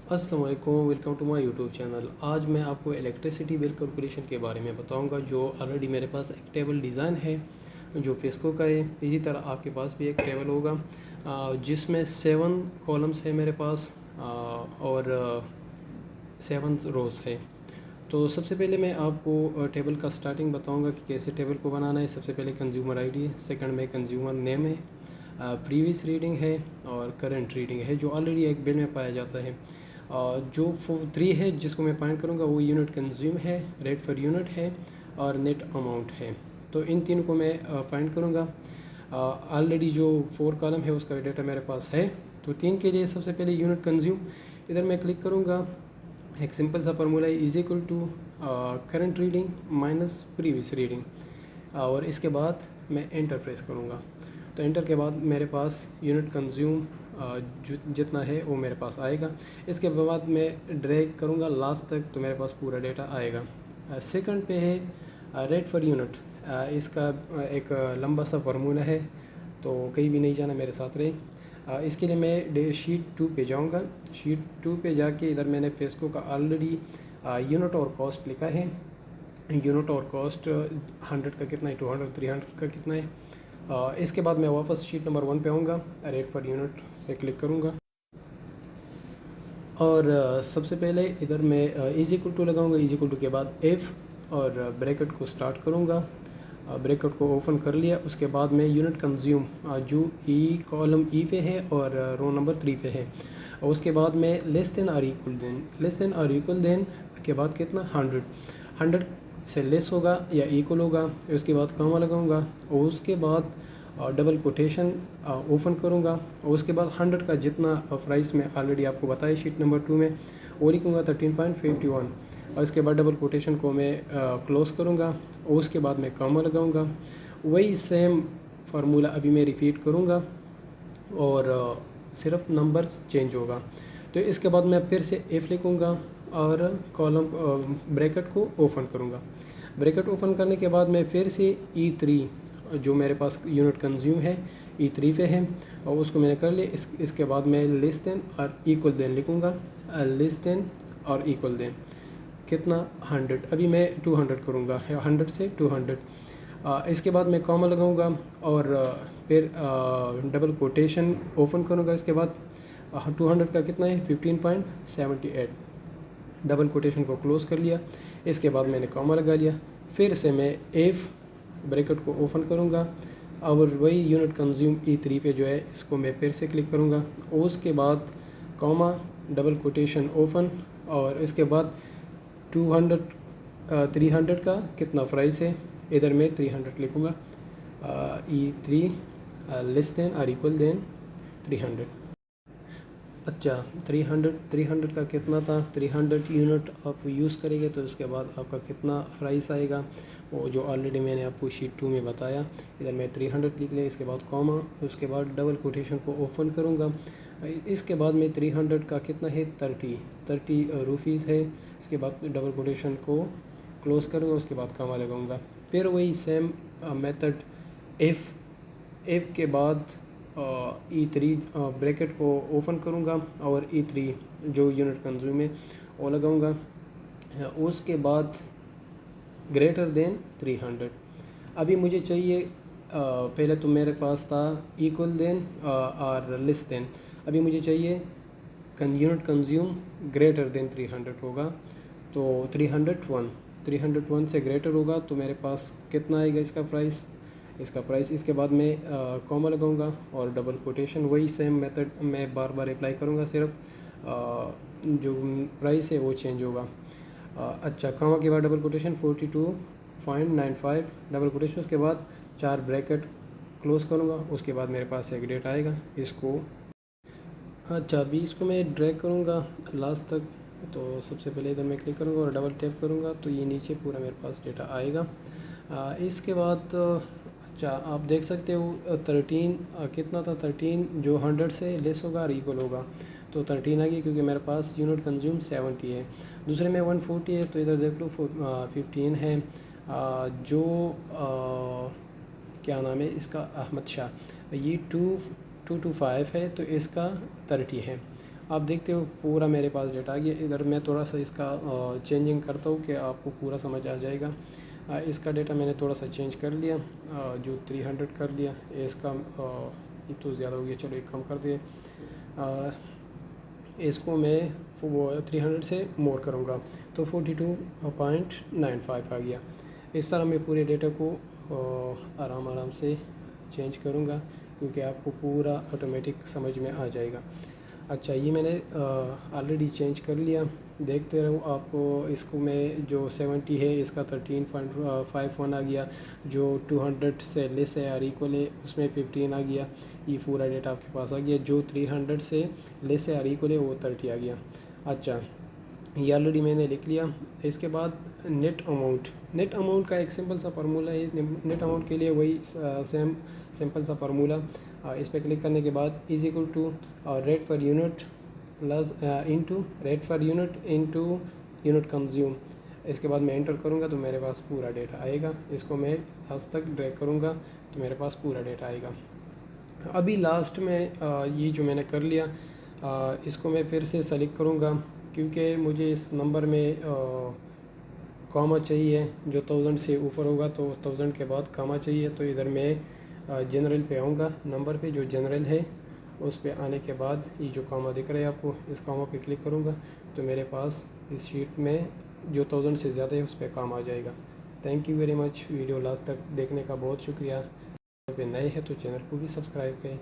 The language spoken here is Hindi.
अस्सलाम वालेकुम, welcome to my YouTube channel. आज मैं आपको इलेक्ट्रिसिटी बिल कैलकुलेशन के बारे में बताऊंगा। जो ऑलरेडी मेरे पास एक टेबल डिज़ाइन है जो फेस्को का है। इसी तरह आपके पास भी एक टेबल होगा जिसमें 7 कॉलम्स है मेरे पास और 7 रोज़ है। तो सबसे पहले मैं आपको टेबल का स्टार्टिंग बताऊंगा कि कैसे टेबल को बनाना है। सबसे पहले कंज्यूमर आईडी है, सेकंड में कंज्यूमर नेम है, प्रीवियस रीडिंग है और करंट रीडिंग है जो ऑलरेडी एक बिल में पाया जाता है। जो 3 है जिसको मैं फाइंड करूँगा वो यूनिट कंज्यूम है, रेट पर यूनिट है और नेट अमाउंट है। तो इन तीनों को मैं फाइंड करूँगा। ऑलरेडी जो 4 कॉलम है उसका डेटा मेरे पास है। तो 3 के लिए सबसे पहले यूनिट कंज्यूम, इधर मैं क्लिक करूँगा। एक सिंपल सा फार्मूला है is equal to current reading minus previous reading और इसके बाद मैं एंटर प्रेस करूँगा। तो एंटर के बाद मेरे पास यूनिट कंज्यूम जितना है वो मेरे पास आएगा। इसके बाद मैं ड्रैग करूँगा लास्ट तक तो मेरे पास पूरा डेटा आएगा। सेकंड पे है रेट पर यूनिट। इसका एक लंबा सा फार्मूला है तो कहीं भी नहीं जाना, मेरे साथ रहे। इसके लिए मैं शीट 2 पे जाऊँगा। शीट 2 पे जाके इधर मैंने फेस्को का ऑलरेडी यूनिट और कॉस्ट लिखा है। यूनिट और कॉस्ट 100 का कितना है, 200, 300 का कितना है। इसके बाद मैं वापस शीट नंबर 1 पे आऊँगा, रेट पर यूनिट पे क्लिक करूँगा और सबसे पहले इधर मैं इज इक्वल टू लगाऊँगा। इज इक्वल टू के बाद एफ़ और ब्रैकेट को स्टार्ट करूँगा। ब्रैकेट को ओपन कर लिया। उसके बाद मैं यूनिट कंज्यूम जो कॉलम ई पे है और रो नंबर 3 पे है। और उसके बाद मैं लेस देन और इक्वल देन के बाद कितना 100 से लेस होगा या इक्वल होगा। उसके बाद कॉमा लगाऊंगा और उसके बाद डबल कोटेशन ओपन करूंगा और उसके बाद 100 का जितना प्राइस में ऑलरेडी आपको बताया शीट नंबर 2 में वो लिखूँगा 13.51 और इसके बाद डबल कोटेशन को मैं क्लोज़ करूँगा और उसके बाद मैं कॉमा लगाऊंगा। वही सेम फार्मूला अभी मैं रिपीट करूँगा और सिर्फ नंबर्स चेंज होगा। तो इसके बाद मैं फिर से एफ लिखूँगा और कॉलम ब्रैकेट को ओपन करूँगा। ब्रैकेट ओपन करने के बाद मैं फिर से E3 जो मेरे पास यूनिट कंज्यूम है E3 पे है और उसको मैंने कर लिया। इसके बाद मैं लेस देन और इक्वल देन लिखूँगा। लेस देन और इक्वल देन कितना 100, अभी मैं 200 करूँगा, 100 से 200। इसके बाद मैं कॉमा लगाऊंगा और फिर डबल कोटेशन ओपन करूँगा। इसके बाद 200 का कितना है 15.78, डबल कोटेशन को क्लोज़ कर लिया। इसके बाद मैंने कॉमा लगा लिया। फिर से मैं एफ ब्रैकेट को ओपन करूँगा और वही यूनिट कंज्यूम E3 पे जो है इसको मैं फिर से क्लिक करूँगा और उसके बाद कॉमा डबल कोटेशन ओपन और इसके बाद 300 का कितना प्राइस है, इधर मैं 300 लिखूँगा। E3 लेस देन और इक्वल देन 300। अच्छा 300 का कितना था, 300 यूनिट आप यूज़ करेंगे तो इसके बाद आपका कितना प्राइस आएगा वो जो ऑलरेडी मैंने आपको शीट 2 में बताया। इधर मैं 300 लिख लिया। इसके बाद कॉमा, उसके बाद डबल कोटेशन को ओपन करूँगा। इसके बाद में 300 का कितना है 30 रुपीज़ है। इसके बाद डबल कोटेशन को क्लोज़ करूँगा, उसके बाद कॉमा लगाऊँगा। फिर वही सेम मेथड एफ़ के बाद E3 ब्रैकेट को ओपन करूँगा और E3 जो यूनिट कंज्यूम है वो लगाऊँगा। उसके बाद ग्रेटर देन 300। अभी मुझे चाहिए पहले तो मेरे पास था इक्वल देन और लेस देन। अभी मुझे चाहिए यूनिट कंज्यूम ग्रेटर देन 300 होगा तो 301 से ग्रेटर होगा तो मेरे पास कितना आएगा इसका प्राइस। इसके बाद मैं कॉमा लगाऊंगा और डबल कोटेशन, वही सेम मेथड मैं बार बार अप्लाई करूंगा, सिर्फ जो प्राइस है वो चेंज होगा। अच्छा कॉमा के बाद डबल कोटेशन 42.95 डबल कोटेशन, उसके बाद 4 ब्रैकेट क्लोज़ करूंगा। उसके बाद मेरे पास एक डेट आएगा इसको। अच्छा अभी इसको मैं ड्रैग करूंगा लास्ट तक। तो सबसे पहले इधर मैं क्लिक करूंगा और डबल टैप करूंगा तो ये नीचे पूरा मेरे पास डेटा आएगा। इसके बाद अच्छा आप देख सकते हो 13 कितना था, 13 जो 100 से लेस होगा और इक्वल होगा तो 13 आ गया क्योंकि मेरे पास यूनिट कंज्यूम 70 है। दूसरे में 140 है तो इधर देख लो 15 है। जो क्या नाम है इसका, अहमद शाह, ये 225 है तो इसका 30 है। आप देखते हो पूरा मेरे पास डेटा आ गया। इधर मैं थोड़ा सा इसका चेंजिंग करता हूँ कि आपको पूरा समझ आ जाएगा। इसका डेटा मैंने थोड़ा सा चेंज कर लिया, जो 300 कर लिया। इसका ये तो ज़्यादा हो गया, चलो एक कम कर दिए। इसको मैं वो 300 से मोर करूँगा तो 42.95 आ गया। इस तरह मैं पूरे डेटा को आराम आराम से चेंज करूँगा, क्योंकि आपको पूरा ऑटोमेटिक समझ में आ जाएगा। अच्छा, ये मैंने ऑलरेडी चेंज कर लिया, देखते रहो आप। इसको मैं जो 70 है इसका 13.51 आ गया, जो 200 से लेस है और इक्वल है उसमें 15 आ गया। ये पूरा डेटा आपके पास आ गया। जो 300 से लेस है और इक्वल है वो 30 आ गया। अच्छा, ये ऑलरेडी मैंने लिख लिया। इसके बाद नेट अमाउंट का एक सिंपल सा फार्मूला है। नेट अमाउंट के लिए वही सिंपल सा फार्मूला। इस पर क्लिक करने के बाद is equal to rate per unit plus into rate per unit into unit consume. इसके बाद मैं एंटर करूँगा तो मेरे पास पूरा डेटा आएगा। इसको मैं लास्ट तक ड्रैग करूँगा तो मेरे पास पूरा डेटा आएगा। अभी लास्ट में ये जो मैंने कर लिया, इसको मैं फिर से सेलेक्ट करूँगा, क्योंकि मुझे इस नंबर में कॉमा चाहिए। जो 1000 से ऊपर होगा तो 1000 के बाद कॉमा चाहिए। तो इधर मैं जनरल पे आऊँगा, नंबर पे जो जनरल है उस पे आने के बाद ये जो कॉमा दिख रहा है आपको, इस कॉमा पे क्लिक करूँगा तो मेरे पास इस शीट में जो 1000 से ज़्यादा है उस पर काम आ जाएगा। Thank you very much. Video last तक देखने का बहुत शुक्रिया। पे नए हैं तो चैनल को भी सब्सक्राइब करें।